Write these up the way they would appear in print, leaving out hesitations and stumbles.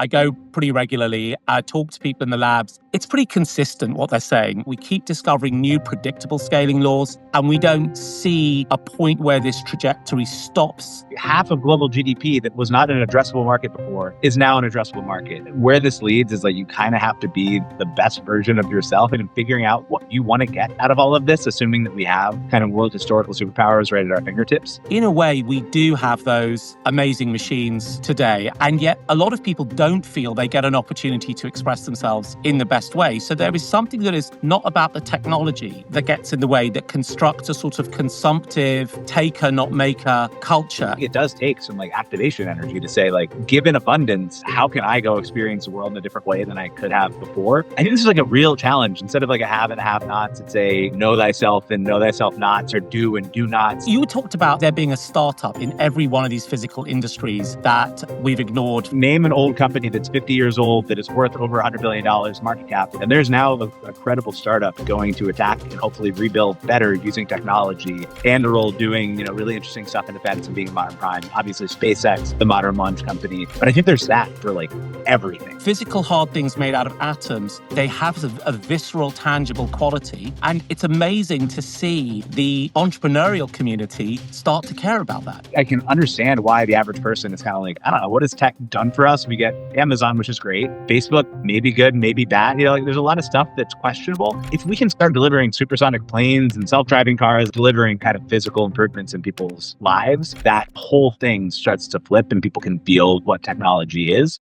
I go pretty regularly. I talk to people in the labs. It's pretty consistent what they're saying. We keep discovering new predictable scaling laws, and we don't see a point where this trajectory stops. Half of global GDP that was not an addressable market before is now an addressable market. Where this leads is like you kind of have to be the best version of yourself, and in figuring out what you want to get out of all of this, assuming that we have kind of world historical superpowers right at our fingertips. In a way, we do have those amazing machines today, and yet a lot of people don't feel they get an opportunity to express themselves in the best way. So there is something that is not about the technology that gets in the way, that constructs a sort of consumptive, taker, not maker culture. It does take some like activation energy to say, like, given abundance, how can I go experience the world in a different way than I could have before? I think this is like a real challenge. Instead of like a have and have nots, it's a know thyself and know thyself nots, or do and do nots. You talked about there being a startup in every one of these physical industries that we've ignored. Name an old company that's 50 years old that is worth over $100 billion market cap. And there's now a credible startup going to attack and hopefully rebuild better using technology, and Anduril doing, really interesting stuff in defense and being a modern prime. Obviously, SpaceX, the modern launch company. But I think there's that for like everything. Physical hard things made out of atoms, they have a visceral, tangible quality. And it's amazing to see the entrepreneurial community start to care about that. I can understand why the average person is kind of like, I don't know, what has tech done for us? We get Amazon, which is great. Facebook, maybe good, maybe bad. There's a lot of stuff that's questionable. If we can start delivering supersonic planes and self-driving cars, delivering kind of physical improvements in people's lives, that whole thing starts to flip and people can feel what technology is.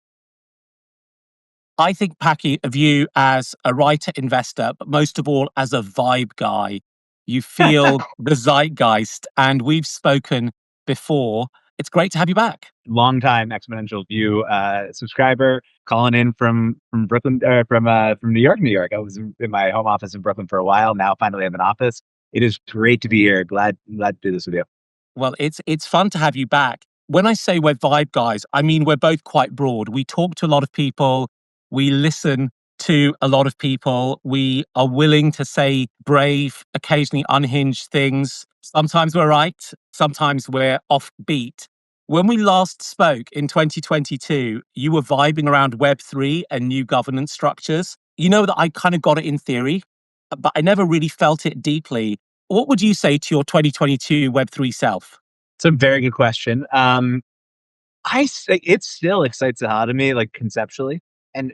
I think, Packy, of you as a writer, investor, but most of all as a vibe guy. You feel the zeitgeist, and we've spoken before. It's great to have you back. Longtime Exponential View subscriber, calling in from Brooklyn, from New York. I was in my home office in Brooklyn for a while. Now finally have an office. It is great to be here. Glad to do this with you. Well, it's fun to have you back. When I say we're vibe guys, I mean we're both quite broad. We talk to a lot of people. We listen to a lot of people. We are willing to say brave, occasionally unhinged things. Sometimes we're right. Sometimes we're offbeat. When we last spoke in 2022, you were vibing around Web3 and new governance structures. You know that I kind of got it in theory, but I never really felt it deeply. What would you say to your 2022 Web3 self? It's a very good question. It still excites the hell out of me, like conceptually. And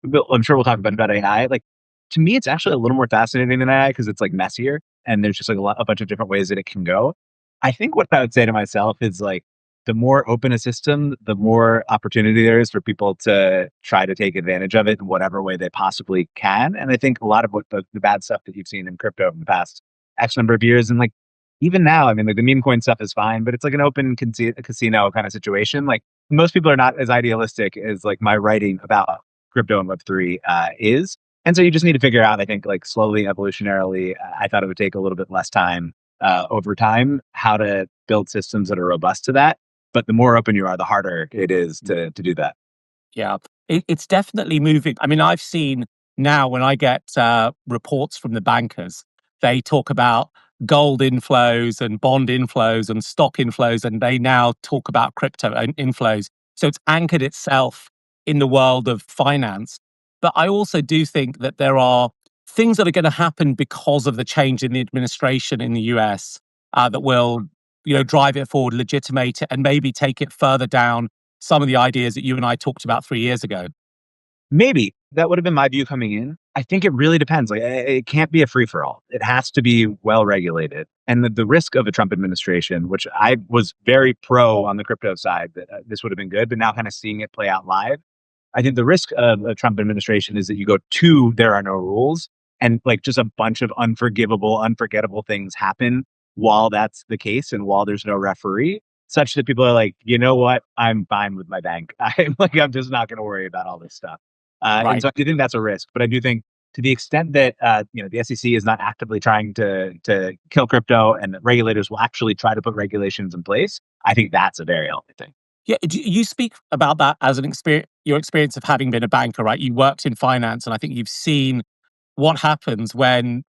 I'm sure we'll talk about AI. Like, to me, it's actually a little more fascinating than AI because it's like messier and there's just like a bunch of different ways that it can go. I think what I would say to myself is like, the more open a system, the more opportunity there is for people to try to take advantage of it in whatever way they possibly can. And I think a lot of what the bad stuff that you've seen in crypto in the past X number of years, and like even now, I mean, like the meme coin stuff is fine, but it's like an open casino kind of situation. Like most people are not as idealistic as like my writing about crypto and Web3 is. And so you just need to figure out, I think, like slowly, evolutionarily, I thought it would take a little bit less time over time, how to build systems that are robust to that. But the more open you are, the harder it is to do that. Yeah, it's definitely moving. I mean, I've seen now when I get reports from the bankers, they talk about gold inflows and bond inflows and stock inflows, and they now talk about crypto inflows. So it's anchored itself in the world of finance. But I also do think that there are things that are going to happen because of the change in the administration in the US that will, drive it forward, legitimate it, and maybe take it further down some of the ideas that you and I talked about 3 years ago. Maybe that would have been my view coming in. I think it really depends. Like it can't be a free for all. It has to be well regulated. And the risk of a Trump administration, which I was very pro on the crypto side, that this would have been good, but now kind of seeing it play out live, I think the risk of a Trump administration is that you go to there are no rules, and like just a bunch of unforgettable things happen while that's the case and while there's no referee, such that people are like, you know what, I'm fine with my bank. I'm just not going to worry about all this stuff. Right. And so I do think that's a risk, but I do think to the extent that the SEC is not actively trying to kill crypto, and that regulators will actually try to put regulations in place, I think that's a very healthy thing. Yeah, you speak about that as your experience of having been a banker, right? You worked in finance, and I think you've seen what happens when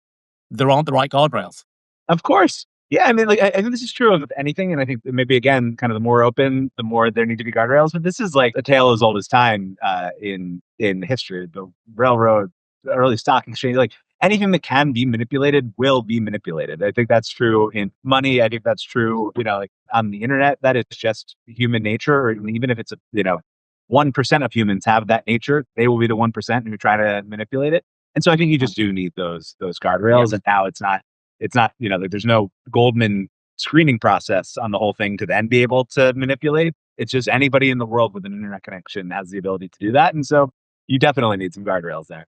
there aren't the right guardrails. Of course. Yeah, I mean, like, I think this is true of anything, and I think that maybe again, kind of the more open, the more there need to be guardrails. But this is like a tale as old as time in history. The railroad, the early stock exchange, like anything that can be manipulated will be manipulated. I think that's true in money. I think that's true, like on the internet. That is just human nature. Or even if it's 1% of humans have that nature, they will be the 1% who try to manipulate it. And so I think you just do need those Yeah. guardrails. And now it's not, like there's no Goldman screening process on the whole thing to then be able to manipulate. It's just anybody in the world with an internet connection has the ability to do that. And so you definitely need some guardrails there.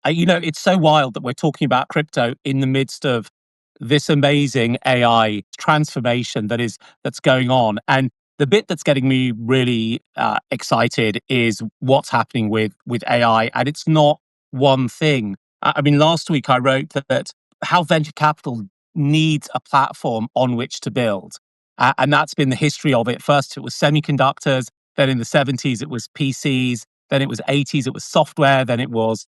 It's so wild that we're talking about crypto in the midst of this amazing AI transformation that's going on. And the bit that's getting me really excited is what's happening with AI, and it's not one thing. I mean, last week I wrote that how venture capital needs a platform on which to build, and that's been the history of it. First, it was semiconductors. Then in the 70s, it was PCs. Then it was 80s, it was software. Then it was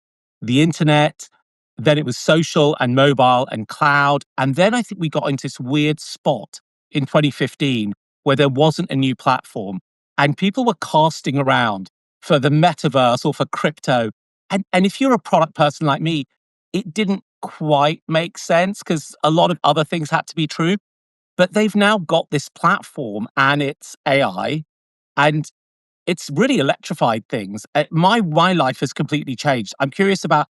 the internet, then it was social and mobile and cloud. And then I think we got into this weird spot in 2015 where there wasn't a new platform and people were casting around for the metaverse or for crypto. And if you're a product person like me, it didn't quite make sense because a lot of other things had to be true. But they've now got this platform and it's AI. And it's really electrified things. My life has completely changed. I'm curious about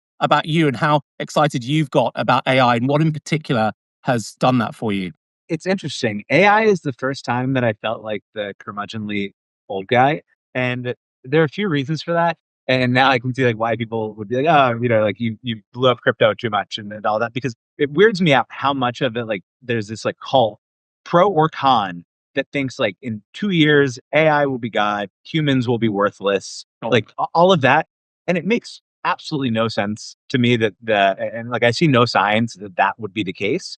you and how excited you've got about AI and what in particular has done that for you. It's interesting. AI is the first time that I felt like the curmudgeonly old guy, and there are a few reasons for that. And now I can see like why people would be like, oh, like you blew up crypto too much and all that because it weirds me out how much of it like there's this like cult, pro or con, that thinks like in 2 years AI will be God, humans will be worthless, like all of that, and it makes absolutely no sense to me that and like I see no signs that that would be the case.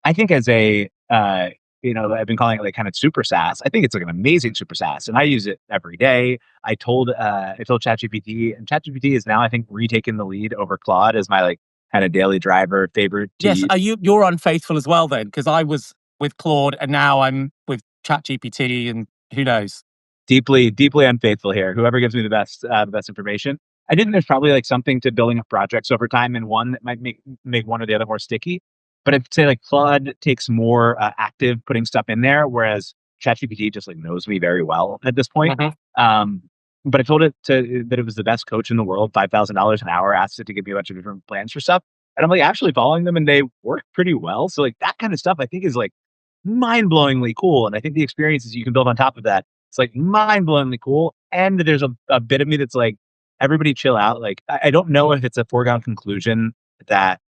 I think as I've been calling it like kind of super SaaS. I think it's like an amazing super SaaS, and I use it every day. I told ChatGPT, and ChatGPT is now I think retaking the lead over Claude as my like kind of daily driver favorite to Yes, use. you're unfaithful as well then, because I was with Claude and now I'm with ChatGPT and who knows. Deeply, deeply unfaithful here. Whoever gives me the best information. I think there's probably like something to building up projects over time, and one that might make one or the other more sticky. But I'd say like Claude takes more active putting stuff in there, whereas ChatGPT just like knows me very well at this point. Mhm. Um, but I told it that it was the best coach in the world, $5,000 an hour. Asked it to give me a bunch of different plans for stuff, and I'm like actually following them, and they work pretty well. So like that kind of stuff, I think is like mind-blowingly cool. And I think the experiences you can build on top of that, it's like mind-blowingly cool. And there's a bit of me that's like, everybody chill out. Like, I don't know if it's a foregone conclusion that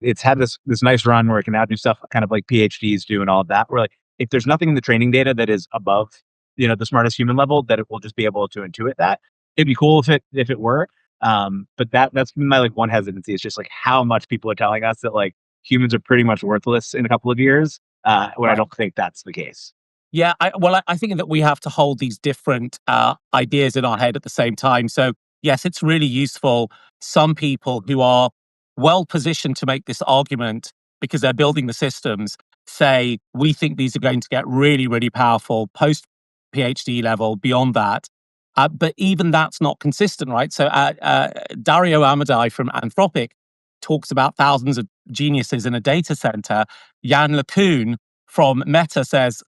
it's had this nice run where it can now do stuff kind of like PhDs do and all of that. Where like, if there's nothing in the training data that is above, the smartest human level, that it will just be able to intuit that. It'd be cool if it were. But that's been my like one hesitancy. It's just like how much people are telling us that like humans are pretty much worthless in a couple of years when I Right. don't think that's the case. Yeah, I think that we have to hold these different ideas in our head at the same time. So, yes, it's really useful. Some people who are well positioned to make this argument because they're building the systems say, we think these are going to get really, really powerful post PhD level beyond that. But even that's not consistent, right? So, Dario Amadei from Anthropic talks about thousands of geniuses in a data center. Jan LeCun from Meta says,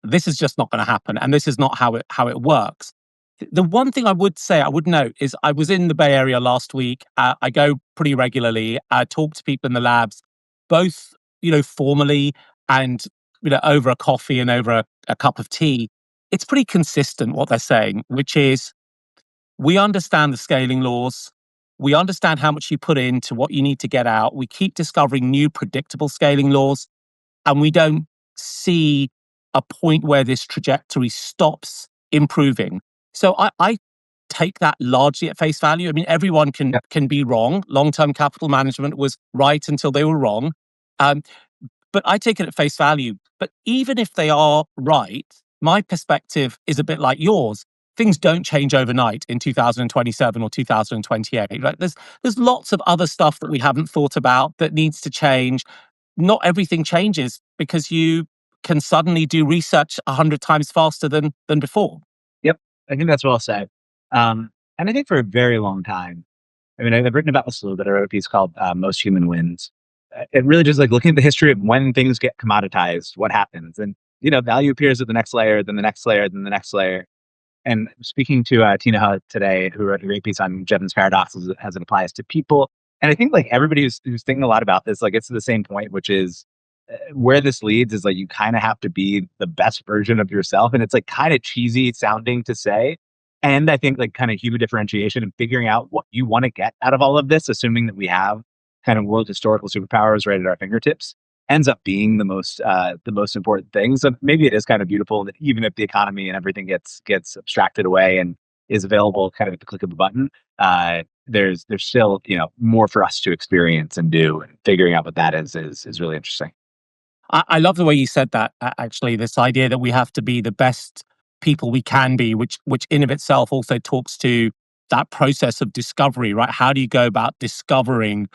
this is just not going to happen, and this is not how it works. The one thing I would say, I would note, is I was in the Bay Area last week. I go pretty regularly. I talk to people in the labs, both formally and over a coffee and over a cup of tea. It's pretty consistent what they're saying, which is we understand the scaling laws. We understand how much you put into what you need to get out. We keep discovering new predictable scaling laws, and we don't see a point where this trajectory stops improving. So I take that largely at face value. I mean, everyone can be wrong. Long-term capital management was right until they were wrong. Um, but I take it at face value. But even if they are right, my perspective is a bit like yours. Things don't change overnight in 2027 or 2028. Right? There's lots of other stuff that we haven't thought about that needs to change. not everything changes because you can suddenly do research 100 times faster than before. Yep. I think that's well said. And I think for a very long time, I mean, I've written about this a little bit. I wrote a piece called Most Human Wins. It really just like looking at the history of when things get commoditized, what happens. And, value appears at the next layer, then the next layer, then the next layer. And speaking to Tina Hutt today, who wrote a great piece on Jevons paradox as it applies to people. And I think like everybody who's thinking a lot about this, like it's to the same point, which is where this leads is like you kind of have to be the best version of yourself. And it's like kind of cheesy sounding to say. And I think like kind of human differentiation and figuring out what you want to get out of all of this, assuming that we have kind of world historical superpowers right at our fingertips, ends up being the most important thing. So maybe it is kind of beautiful that even if the economy and everything gets abstracted away and is available kind of at the click of a button, there's still more for us to experience and do, and figuring out what that is really interesting. I love the way you said that, actually, this idea that we have to be the best people we can be, which in of itself also talks to that process of discovery, right? How do you go about discovering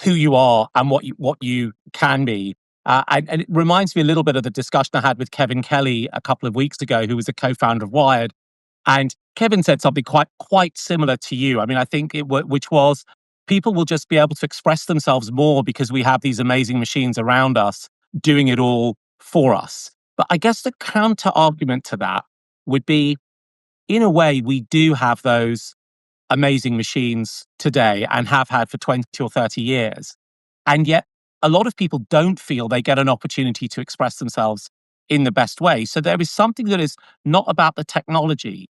who you are and what you can be? And it reminds me a little bit of the discussion I had with Kevin Kelly a couple of weeks ago, who was a co-founder of Wired. And Kevin said something quite similar to you. I mean, I think which was people will just be able to express themselves more because we have these amazing machines around us doing it all for us. But I guess the counter argument to that would be, in a way, we do have those amazing machines today and have had for 20 or 30 years. And yet, a lot of people don't feel they get an opportunity to express themselves in the best way. So there is something that is not about the technology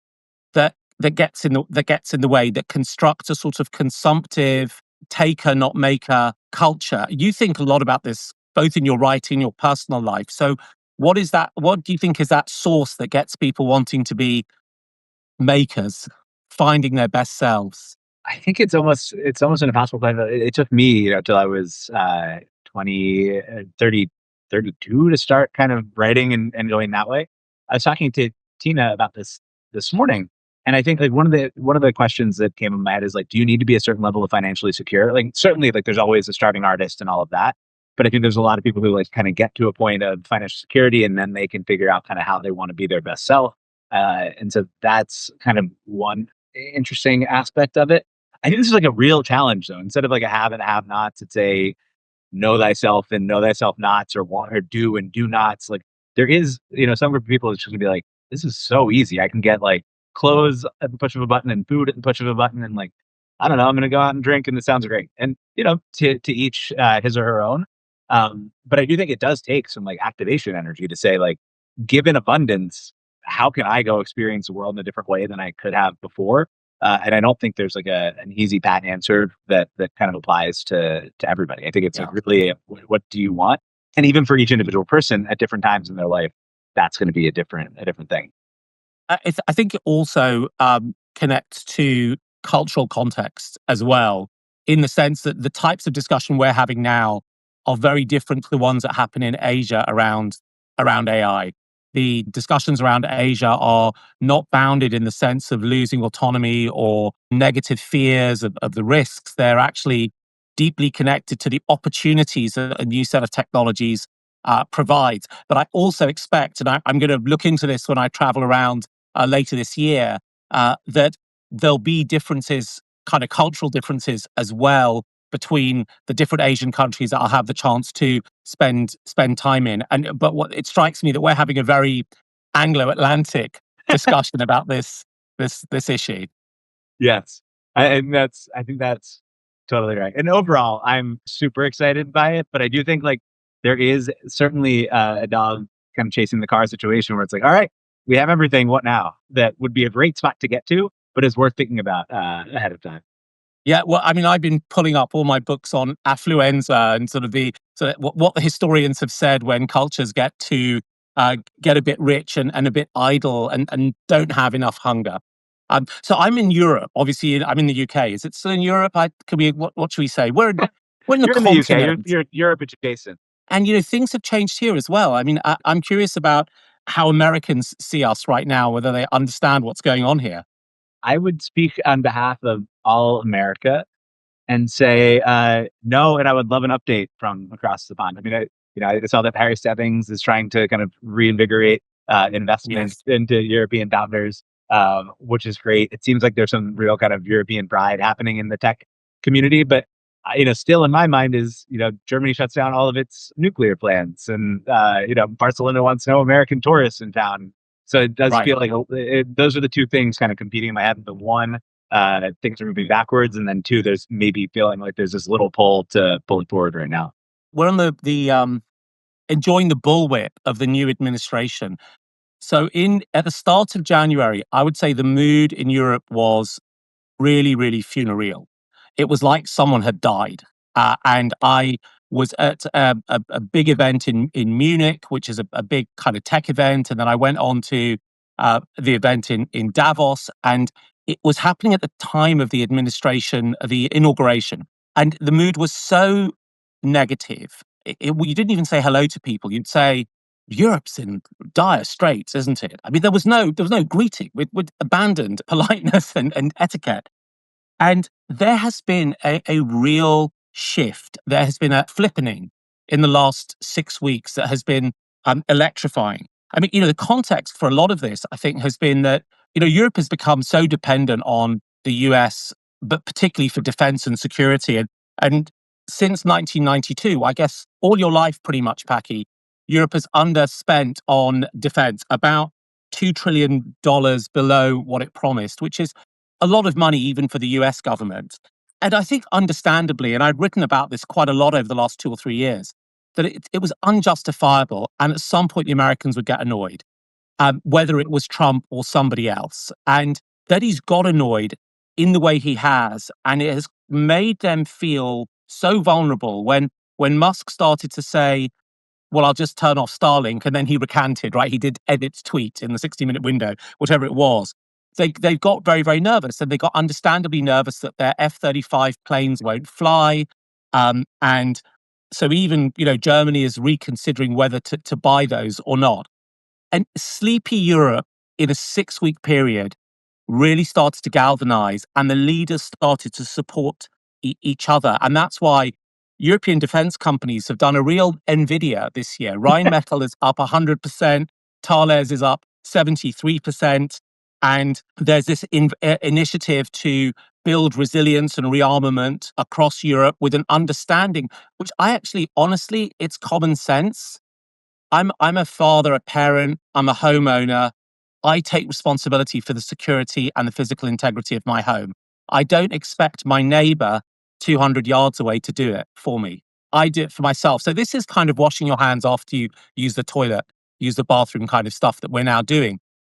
that gets in the way, that constructs a sort of consumptive taker not maker culture. You think a lot about this both in your writing, your personal life. So what do you think is that source that gets people wanting to be makers, finding their best selves? I think it's almost an impossible plan. It took me, till I was 20, 30, 32 to start kind of writing and going that way. I was talking to Tina about this morning, and I think like one of the questions that came in my head is like, do you need to be a certain level of financially secure? Like certainly, like there's always a starving artist and all of that, but I think there's a lot of people who like kind of get to a point of financial security, and then they can figure out kind of how they want to be their best self. And so that's kind of one interesting aspect of it. I think this is like a real challenge though. Instead of like a have and have nots, it's a know thyself and know thyself nots, or want or do and do nots. Like there is, some group of people that's just gonna be like, this is so easy. I can get like clothes at the push of a button and food at the push of a button, and like, I don't know, I'm gonna go out and drink and this sounds great. And to each his or her own. But I do think it does take some like activation energy to say like, given abundance, how can I go experience the world in a different way than I could have before? And I don't think there's like an easy pat answer that kind of applies to everybody. I think it's Yeah. like really what do you want, and even for each individual person at different times in their life, that's going to be a different thing. I think it also connects to cultural context as well, in the sense that the types of discussion we're having now are very different to the ones that happen in Asia around AI. The discussions around Asia are not bounded in the sense of losing autonomy or negative fears of the risks. They're actually deeply connected to the opportunities that a new set of technologies provides. But I also expect, and I'm going to look into this when I travel around later this year, that there'll be differences, kind of cultural differences as well, between the different Asian countries that I'll have the chance to spend time in. And but what it strikes me that we're having a very Anglo-Atlantic discussion about this issue. Yes. I think that's totally right. And overall, I'm super excited by it, but I do think like there is certainly a dog kind of chasing the car situation where it's like, all right, we have everything. What now? That would be a great spot to get to, but is worth thinking about ahead of time. Yeah, well, I mean, I've been pulling up all my books on affluenza and sort of what the historians have said when cultures get a bit rich and a bit idle and don't have enough hunger. So I'm in Europe. Obviously, I'm in the UK. Is it still in Europe? Could we? What should we say? We're in the You're in the UK. continent, You're Europe adjacent. and things have changed here as well. I mean, I'm curious about how Americans see us right now, whether they understand what's going on here. I would speak on behalf of all America. and say, no, and I would love an update from across the pond. I mean, I saw that Harry Stebbings is trying to kind of reinvigorate investment Yes. into European founders, which is great. It seems like there's some real kind of European pride happening in the tech community, but still in my mind is, Germany shuts down all of its nuclear plants, and Barcelona wants no American tourists in town. So it does Right. feel like those are the two things kind of competing in my head. The one, things are moving backwards, and then two, there's maybe feeling like there's this little pull to pull it forward right now. We're on the enjoying the bullwhip of the new administration. So in at the start of January, I would say the mood in Europe was really, really funereal. It was like someone had died. And I was at a big event in Munich, which is a big kind of tech event. And then I went on to the event in Davos. And it was happening at the time of the administration, the inauguration. And the mood was so negative. You didn't even say hello to people. You'd say, Europe's in dire straits, isn't it? I mean, there was no greeting. We'd abandoned politeness and etiquette. And there has been a real shift. There has been a flippening in the last 6 weeks that has been electrifying. I mean, the context for a lot of this, I think, has been that, Europe has become so dependent on the US, but particularly for defense and security. And since 1992, I guess all your life, pretty much, Packy, Europe has underspent on defense, about $2 trillion below what it promised, which is a lot of money even for the US government. And I think understandably, and I'd written about this quite a lot over the last 2 or 3 years, that it was unjustifiable. And at some point, the Americans would get annoyed, whether it was Trump or somebody else. And that he's got annoyed in the way he has. And it has made them feel so vulnerable when Musk started to say, well, I'll just turn off Starlink. And then he recanted, right? He did edit tweet in the 60-minute window, whatever it was. They got very, very nervous, and they got understandably nervous that their F-35 planes won't fly. And so even, Germany is reconsidering whether to buy those or not. And sleepy Europe in a 6-week period really started to galvanize, and the leaders started to support each other. And that's why European defense companies have done a real Nvidia this year. Rheinmetall is up 100%, Thales is up 73%. And there's this initiative to build resilience and rearmament across Europe with an understanding, which I actually, honestly, it's common sense. I'm a father, a parent, I'm a homeowner. I take responsibility for the security and the physical integrity of my home. I don't expect my neighbor 200 yards away to do it for me. I do it for myself. So this is kind of washing your hands after you use the toilet, use the bathroom kind of stuff that we're now doing.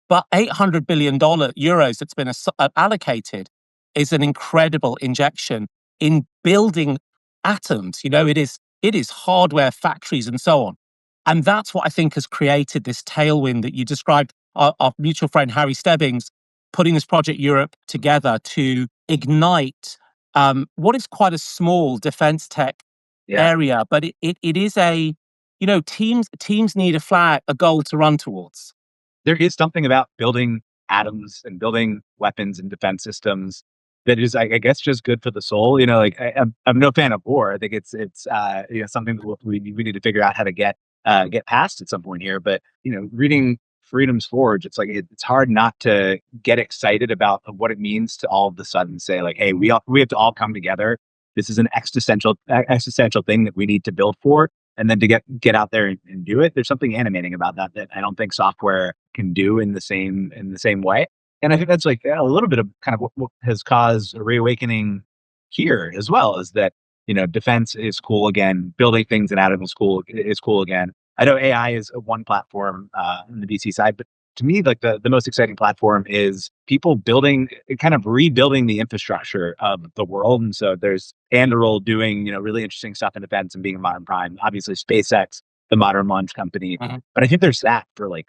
But €800 billion that's been allocated is an incredible injection in building atoms. It is hardware factories and so on. And that's what I think has created this tailwind that you described. Our mutual friend Harry Stebbings putting this Project Europe together to ignite what is quite a small defense tech Yeah. area, but it is teams need a flag, a goal to run towards. There is something about building atoms and building weapons and defense systems that is, I guess, just good for the soul. Like I'm no fan of war. I think it's something that we need to figure out how to get past at some point here. But reading Freedom's Forge, it's like it's hard not to get excited about what it means to all of a sudden say like, hey, we have to all come together. This is an existential thing that we need to build for, and then to get out there and do it. There's something animating about that I don't think software can do in the same way. And I think that's like a little bit of kind of what has caused a reawakening here as well, is that defense is cool again, building things in atoms is cool again. I know AI is one platform on the VC side, but to me, like the most exciting platform is people building, kind of rebuilding the infrastructure of the world. And so there's Anduril doing, really interesting stuff in defense and being a modern prime. Obviously, SpaceX, the modern launch company. Mhm. But I think there's that for like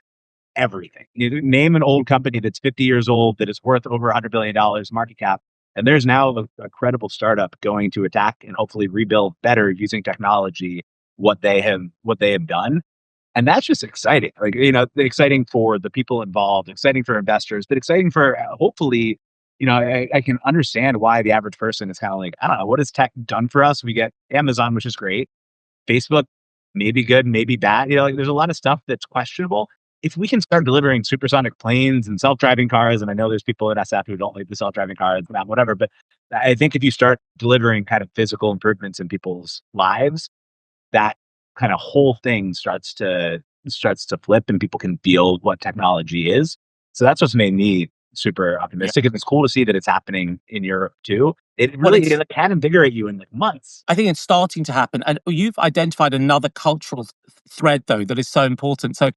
everything. You name an old company that's 50 years old that is worth over $100 billion market cap, and there's now a credible startup going to attack and hopefully rebuild better using technology what they have done. And that's just exciting. Like, exciting for the people involved, exciting for investors, but exciting for hopefully I can understand why the average person is kind of like, I don't know, what has tech done for us? We get Amazon, which is great. Facebook, maybe good, maybe bad. Like there's a lot of stuff that's questionable. If we can start delivering supersonic planes and self-driving cars, and I know there's people at SF who don't like the self-driving cars, whatever, but I think if you start delivering kind of physical improvements in people's lives, that kind of whole thing starts to flip and people can feel what technology is. So that's what's made me super Yeah. optimistic. And it's cool to see that it's happening in Europe too. It Well, really it can invigorate you in like months. I think it's starting to happen. And you've identified another cultural thread, though, that is so important. So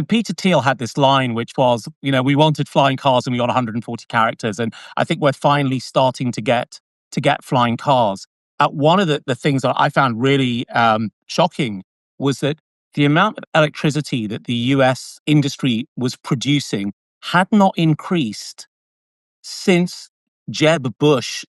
Peter Thiel had this line, which was, we wanted flying cars and we got 140 characters. And I think we're finally starting to get flying cars. One of the things that I found really shocking was that the amount of electricity that the US industry was producing had not increased since Jeb Bush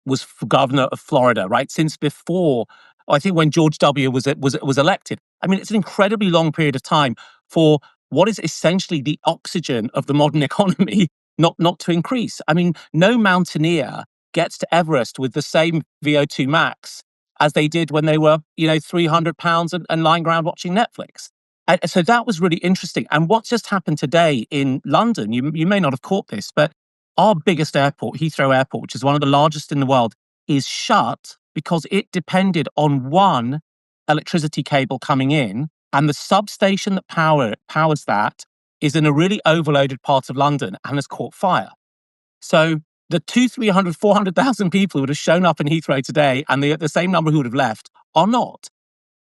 was governor of Florida, right? Since before, I think when George W. was elected. I mean, it's an incredibly long period of time for what is essentially the oxygen of the modern economy not to increase. I mean, no mountaineer gets to Everest with the same VO2 max as they did when they were, 300 pounds and lying around watching Netflix. And so that was really interesting. And what just happened today in London, you may not have caught this, but our biggest airport, Heathrow Airport, which is one of the largest in the world, is shut because it depended on one electricity cable coming in, and the substation that powers that is in a really overloaded part of London and has caught fire. So the 300, 400,000 people who would have shown up in Heathrow today and the same number who would have left are not,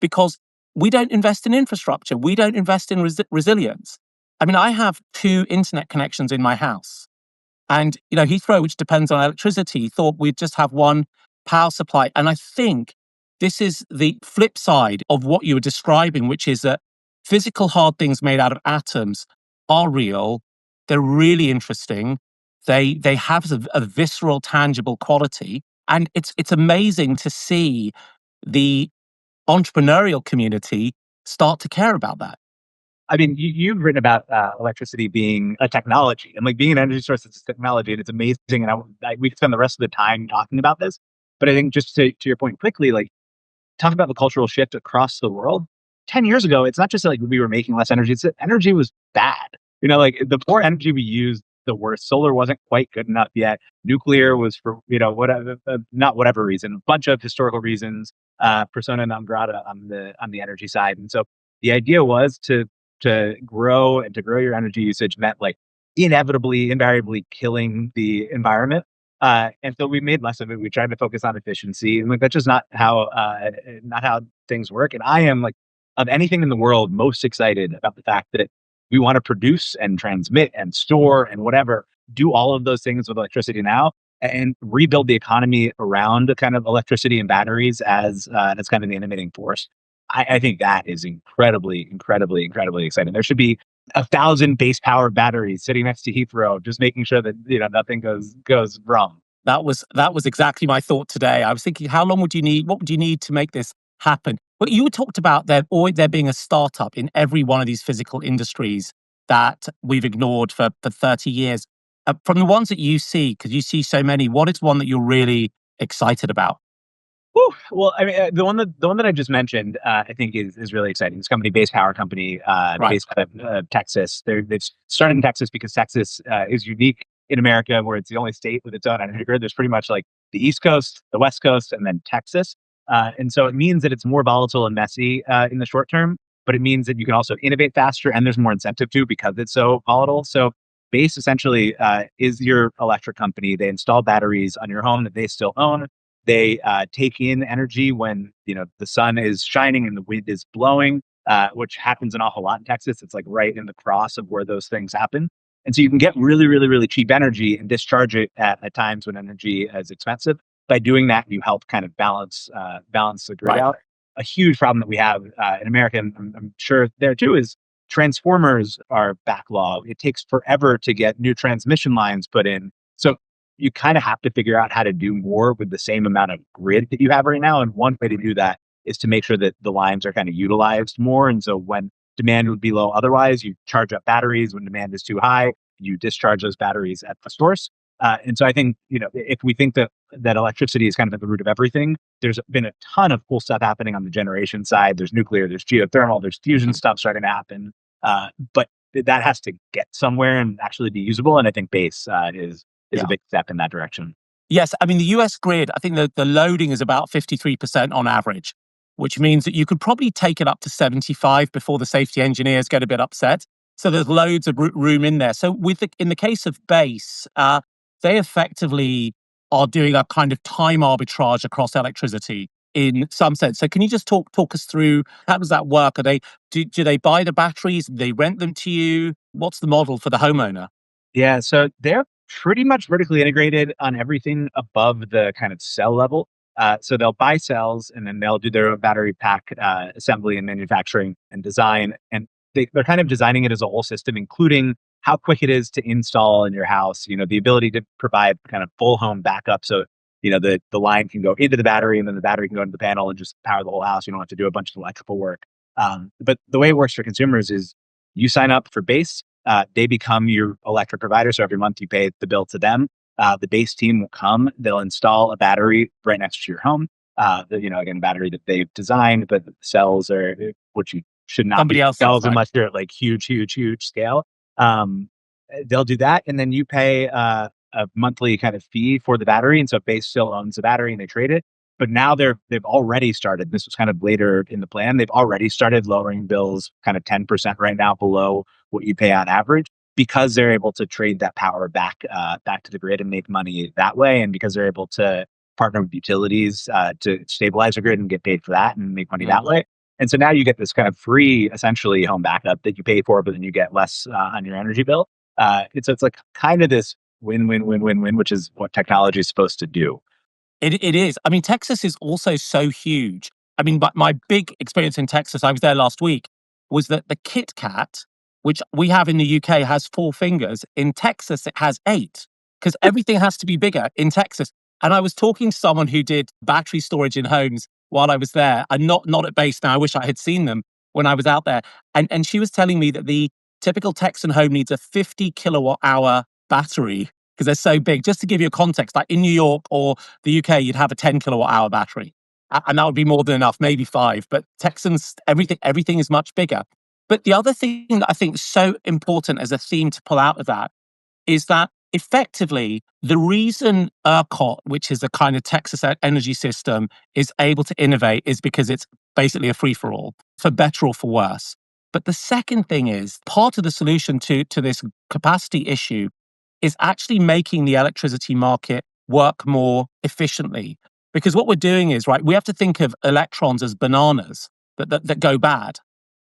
because we don't invest in infrastructure. We don't invest in resilience. I mean, I have 2 internet connections in my house. And, Heathrow, which depends on electricity, thought we'd just have one power supply. And I think this is the flip side of what you were describing, which is that physical hard things made out of atoms are real. They're really interesting. They have a visceral, tangible quality. And it's amazing to see the entrepreneurial community start to care about that. I mean, you've written about electricity being a technology and like being an energy source is a technology, and it's amazing. And we could spend the rest of the time talking about this, but I think just to your point quickly, like talk about the cultural shift across the world. 10 years ago, it's not just like we were making less energy; it's that energy was bad. Like the more energy we used, the worse. Solar wasn't quite good enough yet. Nuclear was for whatever, not whatever reason, a bunch of historical reasons. Persona non grata on the energy side, and so the idea was to grow and to grow your energy usage meant like inevitably, invariably killing the environment. And so we made less of it. We tried to focus on efficiency, and like that's just not how things work. And I am like of anything in the world most excited about the fact that we want to produce and transmit and store and whatever, do all of those things with electricity now and rebuild the economy around kind of electricity and batteries as kind of the innovating force. I think that is incredibly, incredibly, incredibly exciting. There should be 1,000 base power batteries sitting next to Heathrow, just making sure that nothing goes wrong. That was exactly my thought today. I was thinking, how long would you need? What would you need to make this happen? But you talked about there being a startup in every one of these physical industries that we've ignored for 30 years. From the ones that you see, because you see so many, what is one that you're really excited about? Whew. Well, I mean, the one that I just mentioned, I think is really exciting. This company, Base Power Company, Right. based out of Texas. They've started in Texas because Texas is unique in America, where it's the only state with its own energy grid. There's pretty much like the East Coast, the West Coast, and then Texas. And so it means that it's more volatile and messy in the short term, but it means that you can also innovate faster, and there's more incentive to because it's so volatile. So Base essentially is your electric company. They install batteries on your home that they still own. They take in energy when the sun is shining and the wind is blowing, which happens an awful lot in Texas. It's like right in the cross of where those things happen, and so you can get really, really, really cheap energy and discharge it at times when energy is expensive. By doing that, you help kind of balance the grid Right. out. A huge problem that we have in America, and I'm sure there too, is transformers are backlog. It takes forever to get new transmission lines put in. So you kind of have to figure out how to do more with the same amount of grid that you have right now. And one way to do that is to make sure that the lines are kind of utilized more. And so when demand would be low, otherwise you charge up batteries. When demand is too high, you discharge those batteries at the source. And so I think, if we think that electricity is kind of at the root of everything, there's been a ton of cool stuff happening on the generation side. There's nuclear, there's geothermal, there's fusion stuff starting to happen. But that has to get somewhere and actually be usable. And I think base is a Yeah. big step in that direction. Yes, I mean, the US grid, I think the loading is about 53% on average, which means that you could probably take it up to 75 before the safety engineers get a bit upset. So there's loads of room in there. So in the case of base, they effectively are doing a kind of time arbitrage across electricity in some sense. So can you just talk us through how does that work? Do they buy the batteries? Do they rent them to you? What's the model for the homeowner? Yeah, so they're pretty much vertically integrated on everything above the kind of cell level. So they'll buy cells and then they'll do their own battery pack assembly and manufacturing and design. And they're kind of designing it as a whole system, including how quick it is to install in your house. The ability to provide kind of full home backup. So the line can go into the battery and then the battery can go into the panel and just power the whole house. You don't have to do a bunch of electrical work. But the way it works for consumers is you sign up for base. They become your electric provider. So every month you pay the bill to them. The base team will come. They'll install a battery right next to your home. Again, battery that they've designed, but the cells are, which you should not be Somebody else does, cells right? unless they're at like huge, huge, huge scale. Um, they'll do that, and then you pay a monthly kind of fee for the battery. And so base still owns the battery, and they trade it. But now they've already started. This was kind of later in the plan. They've already started lowering bills, kind of 10% right now below what you pay on average, because they're able to trade that power back to the grid and make money that way, and because they're able to partner with utilities to stabilize the grid and get paid for that and make money that way. And so now you get this kind of free, essentially, home backup that you pay for, but then you get less on your energy bill. It's like kind of this win win win win win, which is what technology is supposed to do. It is. I mean, Texas is also so huge. I mean, but my big experience in Texas, I was there last week, was that the Kit Kat, which we have in the UK, has 4 fingers. In Texas, it has 8 because everything has to be bigger in Texas. And I was talking to someone who did battery storage in homes while I was there, and not at base. Now, I wish I had seen them when I was out there. And she was telling me that the typical Texan home needs a 50 kilowatt hour battery because they're so big. Just to give you a context, like in New York or the UK, you'd have a 10 kilowatt hour battery. And that would be more than enough, maybe 5. But Texans, everything is much bigger. But the other thing that I think is so important as a theme to pull out of that is that effectively the reason ERCOT, which is a kind of Texas energy system, is able to innovate is because it's basically a free for all, for better or for worse. But the second thing is part of the solution to this capacity issue is actually making the electricity market work more efficiently. Because what we're doing is, right, we have to think of electrons as bananas that go bad,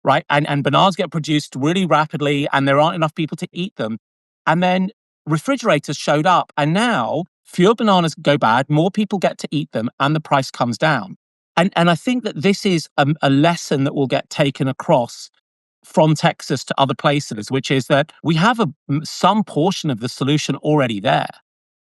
right? And bananas get produced really rapidly and there aren't enough people to eat them. And then refrigerators showed up and now fewer bananas go bad, more people get to eat them and the price comes down. And I think that this is a lesson that will get taken across from Texas to other places, which is that we have some portion of the solution already there,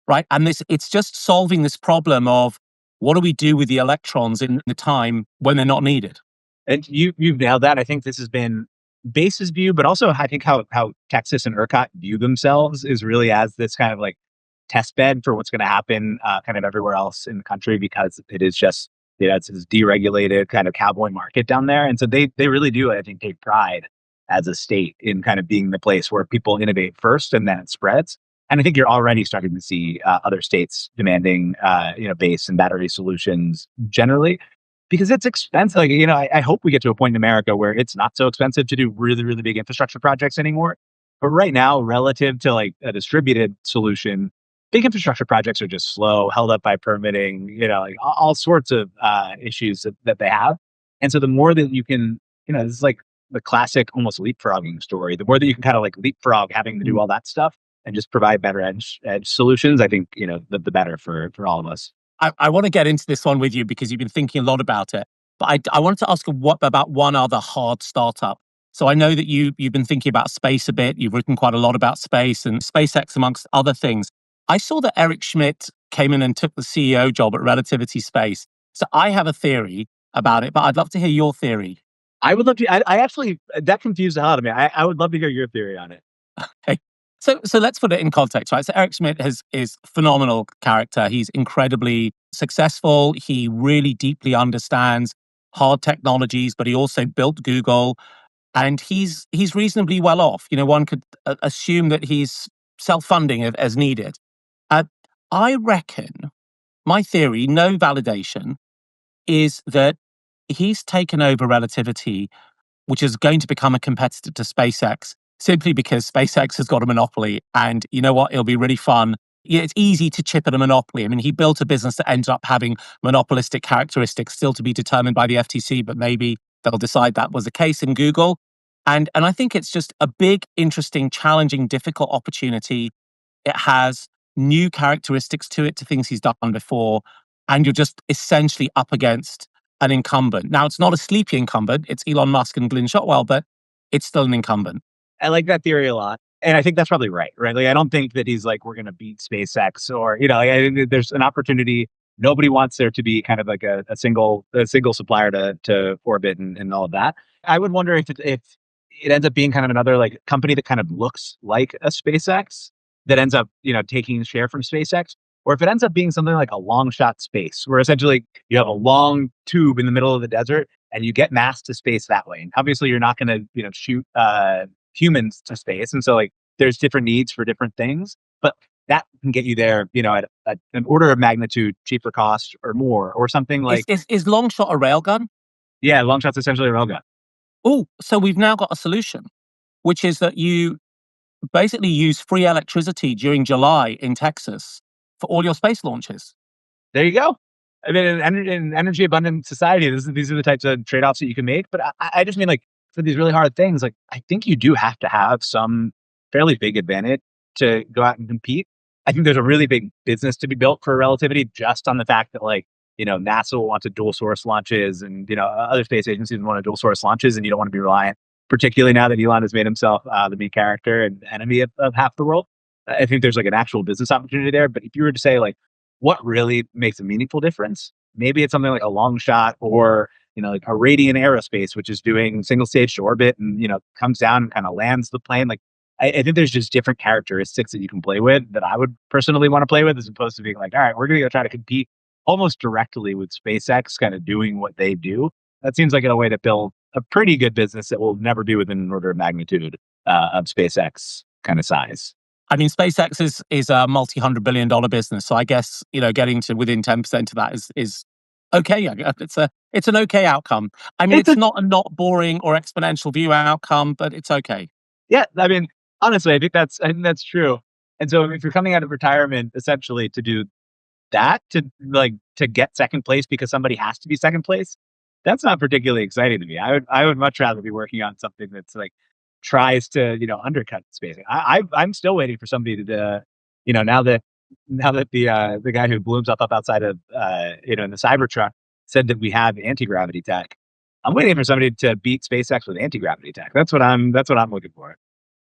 right? And it's just solving this problem of what do we do with the electrons in the time when they're not needed? And you've nailed that. I think this has been Base's view, but also I think how Texas and ERCOT view themselves is really as this kind of like test bed for what's going to happen kind of everywhere else in the country, because it is just, it's this deregulated kind of cowboy market down there. And so they really do, I think, take pride as a state in kind of being the place where people innovate first and then it spreads. And I think you're already starting to see other states demanding, base and battery solutions generally, because it's expensive. Like, I hope we get to a point in America where it's not so expensive to do really, really big infrastructure projects anymore. But right now, relative to like a distributed solution, big infrastructure projects are just slow, held up by permitting, like all sorts of issues that they have. And so the more that you can, this is like the classic almost leapfrogging story. The more that you can kind of like leapfrog having to do all that stuff and just provide better edge solutions, I think, the better for all of us. I want to get into this one with you because you've been thinking a lot about it. But I wanted to ask about one other hard startup. So I know that you've been thinking about space a bit. You've written quite a lot about space and SpaceX, amongst other things. I saw that Eric Schmidt came in and took the CEO job at Relativity Space. So I have a theory about it, but I'd love to hear your theory. I would love to. I actually, that confused the hell out of me. I would love to hear your theory on it. Okay. So let's put it in context, right? So Eric Schmidt is phenomenal character. He's incredibly successful. He really deeply understands hard technologies, but he also built Google, and he's reasonably well off. One could assume that he's self-funding as needed. Uh, I reckon my theory, no validation, is that he's taken over Relativity, which is going to become a competitor to SpaceX, simply because SpaceX has got a monopoly. And you know what? It'll be really fun. Yeah, it's easy to chip at a monopoly. I mean, he built a business that ended up having monopolistic characteristics, still to be determined by the FTC, but maybe they'll decide that was the case in Google. And I think it's just a big, interesting, challenging, difficult opportunity. It has new characteristics to it, to things he's done before. And you're just essentially up against an incumbent. Now, it's not a sleepy incumbent. It's Elon Musk and Glenn Shotwell, but it's still an incumbent. I like that theory a lot. And I think that's probably right? Like, I don't think that he's like, we're going to beat SpaceX or, like, I think there's an opportunity. Nobody wants there to be kind of like a single supplier to orbit and all of that. I would wonder if it ends up being kind of another like company that kind of looks like a SpaceX that ends up, taking share from SpaceX, or if it ends up being something like a long shot space where essentially you have a long tube in the middle of the desert and you get mass to space that way. And obviously you're not going to, shoot humans to space. And so like there's different needs for different things, but that can get you there, at an order of magnitude cheaper cost or more or something Is, like, is, is Longshot a railgun? yeah, long shot's essentially a railgun. Oh, so we've now got a solution, which is that you basically use free electricity during July in Texas for all your space launches. There you go. I mean, in an energy abundant society, these are the types of trade offs that you can make. But I just mean like for these really hard things, like I think you do have to have some fairly big advantage to go out and compete. I think there's a really big business to be built for Relativity just on the fact that like, NASA will want to dual source launches and, other space agencies want to dual source launches and you don't want to be reliant, particularly now that Elon has made himself the main character and enemy of half the world. I think there's like an actual business opportunity there. But if you were to say like, what really makes a meaningful difference? Maybe it's something like a long shot or, like a Radiant Aerospace, which is doing single stage to orbit and, comes down and kind of lands the plane. Like, I think there's just different characteristics that you can play with that I would personally want to play with as opposed to being like, all right, we're going to go try to compete almost directly with SpaceX kind of doing what they do. That seems like a way to build a pretty good business that will never be within an order of magnitude of SpaceX kind of size. I mean, SpaceX is a multi-$100 billion business, so I guess getting to within 10% of that is okay. Yeah, it's an okay outcome. I mean, It's it's a not a not boring or exponential view outcome, but it's okay. Yeah. I mean, honestly, I think that's true. And so if you're coming out of retirement essentially to do that, to get second place because somebody has to be second place, that's not particularly exciting to me. I would much rather be working on something that's like tries to undercut spacing. I'm still waiting for somebody to now that the guy who blew himself up outside of in the Cybertruck said that we have anti-gravity tech. I'm waiting for somebody to beat SpaceX with anti-gravity tech. That's what I'm looking for.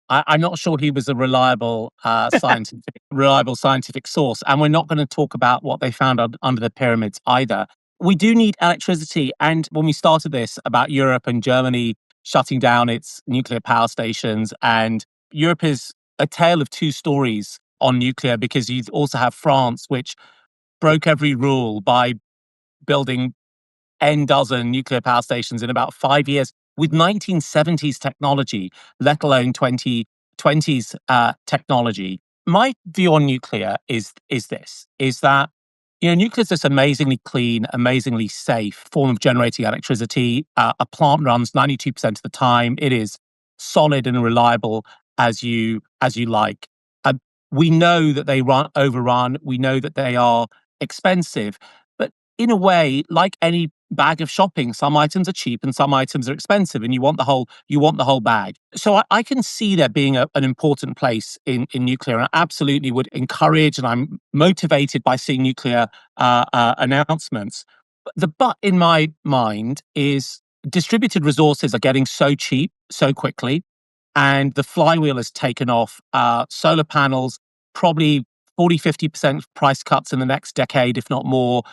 I'm not sure he was a reliable scientific source, and we're not going to talk about what they found under the pyramids either. We do need electricity, and when we started this about Europe and Germany shutting down its nuclear power stations, and Europe is a tale of two stories on nuclear because you also have France, which broke every rule by building N dozen nuclear power stations in about 5 years with 1970s technology, let alone 2020s technology. My view on nuclear is that nuclear is this amazingly clean, amazingly safe form of generating electricity. A plant runs 92% of the time. It is solid and reliable as you like. Uh, we know that they overrun. We know that they are expensive, but in a way, like any bag of shopping, some items are cheap and some items are expensive, and you want the whole bag. So I can see there being an important place in nuclear, and I absolutely would encourage, and I'm motivated by seeing nuclear announcements. But in my mind is distributed resources are getting so cheap so quickly, and the flywheel has taken off. Solar panels, probably 40-50% price cuts in the next decade, if not more.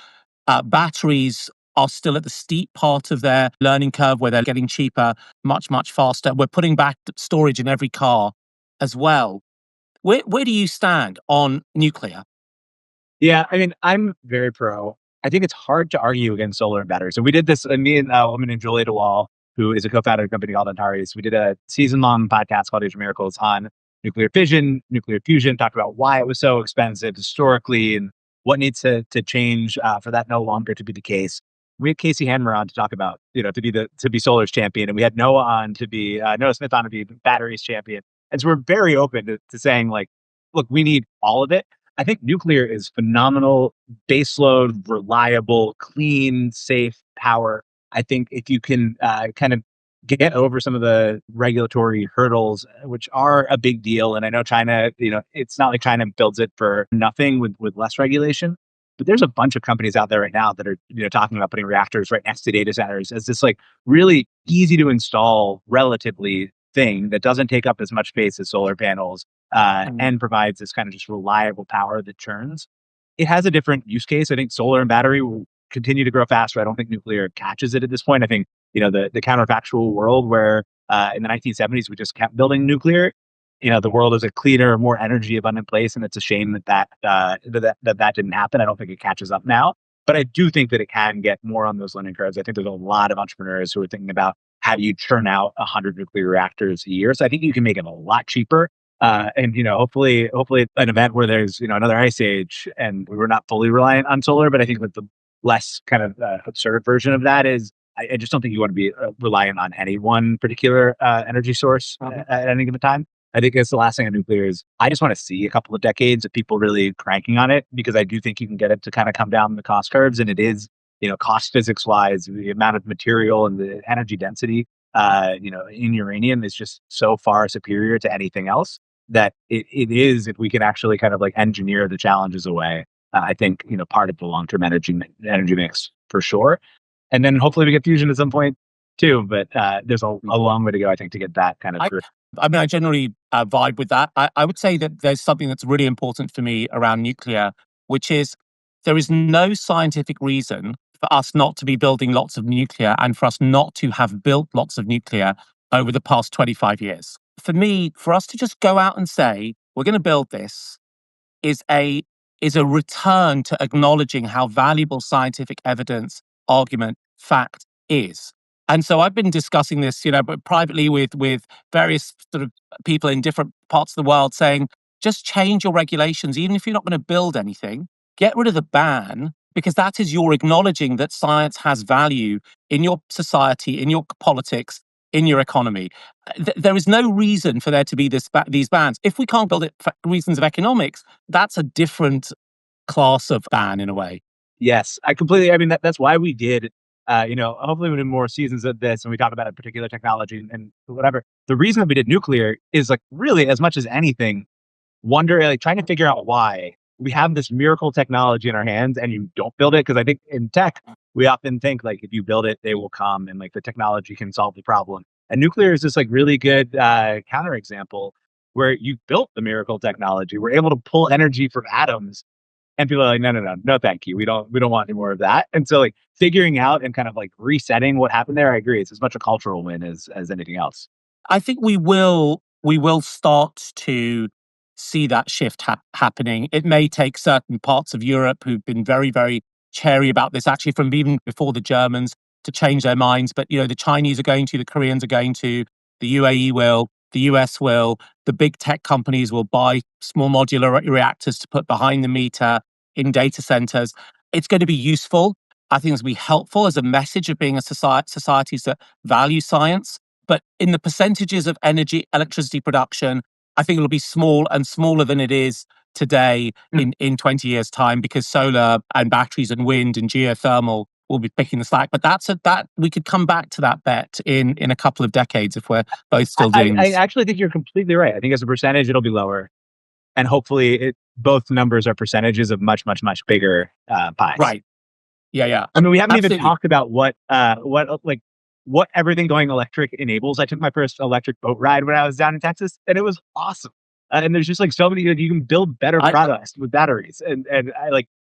Batteries are still at the steep part of their learning curve where they're getting cheaper much, much faster. We're putting back storage in every car as well. Where do you stand on nuclear? Yeah, I mean, I'm very pro. I think it's hard to argue against solar and batteries. So we did this, me and a woman named Julia DeWall, who is a co-founder of a company called Antares. We did a season-long podcast called Age of Miracles on nuclear fission, nuclear fusion, talked about why it was so expensive historically and what needs to change for that no longer to be the case. We had Casey Hanmer on to talk about, to be solar's champion, and we had Noah on to be Noah Smith on to be batteries champion. And so we're very open to saying like, look, we need all of it. I think nuclear is phenomenal, baseload, reliable, clean, safe power. I think if you can kind of get over some of the regulatory hurdles, which are a big deal, and I know China, it's not like China builds it for nothing with less regulation, but there's a bunch of companies out there right now that are talking about putting reactors right next to data centers as this like really easy to install, relatively thing that doesn't take up as much space as solar panels and provides this kind of just reliable power that churns. It has a different use case. I think solar and battery will continue to grow faster. I don't think nuclear catches it at this point. I think, the counterfactual world where in the 1970s we just kept building nuclear, the world is a cleaner, more energy abundant place. And it's a shame that didn't happen. I don't think it catches up now. But I do think that it can get more on those learning curves. I think there's a lot of entrepreneurs who are thinking about how do you churn out 100 nuclear reactors a year. So I think you can make it a lot cheaper. And hopefully an event where there's another ice age and we were not fully reliant on solar. But I think with the less kind of absurd version of that is I just don't think you want to be reliant on any one particular energy source at any given time. I think that's the last thing on nuclear is I just want to see a couple of decades of people really cranking on it, because I do think you can get it to kind of come down the cost curves, and it is cost physics wise, the amount of material and the energy density in uranium is just so far superior to anything else that it is, if we can actually kind of like engineer the challenges away, I think, part of the long-term energy mix for sure. And then hopefully we get fusion at some point too. But there's a long way to go, I think, to get that kind of through. I mean, I generally vibe with that. I would say that there's something that's really important for me around nuclear, which is there is no scientific reason for us not to be building lots of nuclear and for us not to have built lots of nuclear over the past 25 years. For me, for us to just go out and say, we're going to build this is a return to acknowledging how valuable scientific evidence, argument, fact is. And so I've been discussing this, but privately with various sort of people in different parts of the world, saying just change your regulations, even if you're not going to build anything. Get rid of the ban, because that is your acknowledging that science has value in your society, in your politics, in your economy. There is no reason for there to be these bans. If we can't build it for reasons of economics, that's a different class of ban in a way. Yes, I mean, that's why we did, hopefully we do more seasons of this and we talk about a particular technology and whatever. The reason that we did nuclear is like really as much as anything, trying to figure out why we have this miracle technology in our hands and you don't build it. Cause I think in tech, we often think like if you build it, they will come and like the technology can solve the problem. And nuclear is this like really good counterexample where you built the miracle technology. We're able to pull energy from atoms, and people are like, no, thank you. We don't want any more of that. And so like figuring out and kind of like resetting what happened there, I agree. It's as much a cultural win as anything else. I think we will start to see that shift happening. It may take certain parts of Europe who've been very, very chary about this, actually from even before the Germans, to change their minds. But the Chinese are going to, the Koreans are going to, the UAE will, the US will, the big tech companies will buy small modular reactors to put behind the meter in data centers. It's going to be useful. I think it's going to be helpful as a message of being a societies that value science. But in the percentages of electricity production, I think it'll be small and smaller than it is today in 20 years' time, because solar and batteries and wind and geothermal will be picking the slack. But that we could come back to that bet in a couple of decades if we're both still doing this. I actually think you're completely right. I think as a percentage, it'll be lower. And hopefully both numbers are percentages of much, much, much bigger pies. Right. Yeah. I mean, we haven't even talked about what everything going electric enables. I took my first electric boat ride when I was down in Texas, and it was awesome. And there's just like so many, you can build better products with batteries. And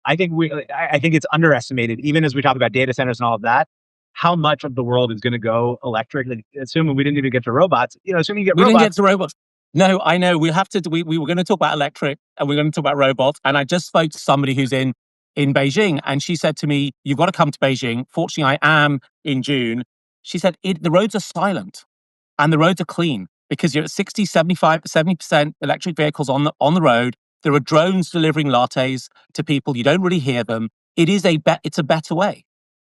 I think it's underestimated, even as we talk about data centers and all of that, how much of the world is going to go electric. Like, assuming we didn't even get to robots, assuming you get robots. We didn't get to robots. No, I know. We have to. We were going to talk about electric, and we're going to talk about robots. And I just spoke to somebody who's in Beijing, and she said to me, "You've got to come to Beijing." Fortunately, I am in June. She said the roads are silent and the roads are clean because you're at 60, 75, 70% electric vehicles on the road. There are drones delivering lattes to people. You don't really hear them. It's a better way.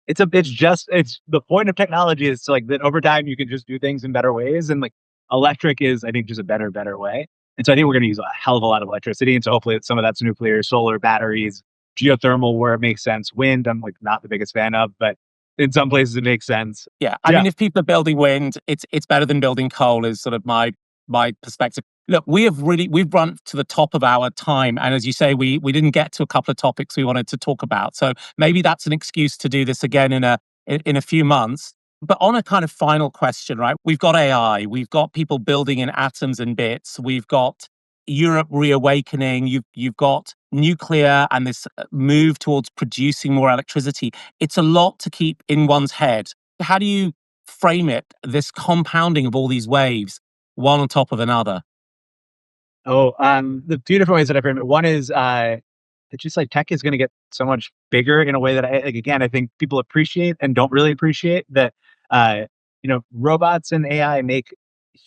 It's the point of technology is like that over time you can just do things in better ways. And like electric is, I think, just a better way. And so I think we're going to use a hell of a lot of electricity. And so hopefully some of that's nuclear, solar, batteries, geothermal where it makes sense. Wind, I'm like not the biggest fan of, but in some places it makes sense. Yeah, I mean, if people are building wind, it's better than building coal. Is sort of my perspective. Look, we've run to the top of our time, and as you say, we didn't get to a couple of topics we wanted to talk about. So maybe that's an excuse to do this again in a few months. But on a kind of final question, right? We've got AI, we've got people building in atoms and bits, we've got Europe reawakening, you've got nuclear and this move towards producing more electricity. It's a lot to keep in one's head. How do you frame it, this compounding of all these waves, one on top of another? The two different ways that I frame it. One is it's just like tech is going to get so much bigger in a way that I like. Again, I think people appreciate and don't really appreciate that. Robots and AI make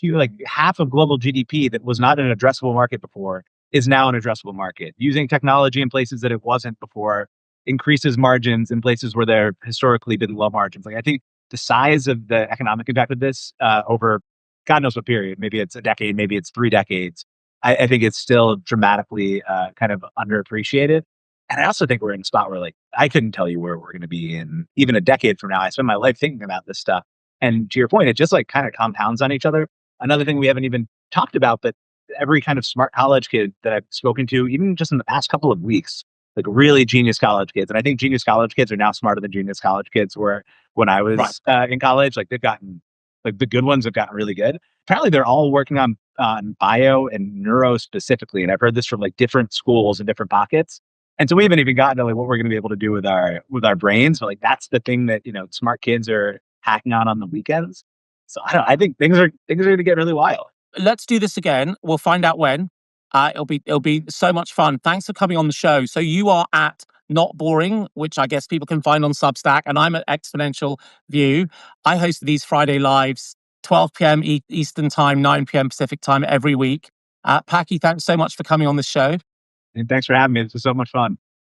like half of global GDP that was not an addressable market before is now an addressable market. Using technology in places that it wasn't before increases margins in places where there historically been low margins. Like I think the size of the economic impact of this over God knows what period, maybe it's a decade, maybe it's 3 decades. I think it's still dramatically kind of underappreciated. And I also think we're in a spot where like I couldn't tell you where we're going to be in even a decade from now. I spend my life thinking about this stuff. And to your point, it just like kind of compounds on each other. Another thing we haven't even talked about, but every kind of smart college kid that I've spoken to, even just in the past couple of weeks, like really genius college kids. And I think genius college kids are now smarter than genius college kids were when I Right. was in college. Like they've gotten, like the good ones have gotten really good. Apparently they're all working on bio and neuro specifically. And I've heard this from like different schools and different pockets. And so we haven't even gotten to like what we're going to be able to do with our brains. But like that's the thing that smart kids are hacking on the weekends. So I think things are going to get really wild. Let's do this again. We'll find out when. It'll be so much fun. Thanks for coming on the show. So you are at Not Boring, which I guess people can find on Substack, and I'm at Exponential View. I host these Friday lives, 12 p.m. Eastern time, 9 p.m. Pacific time every week. Packy, thanks so much for coming on the show. And thanks for having me. This was so much fun.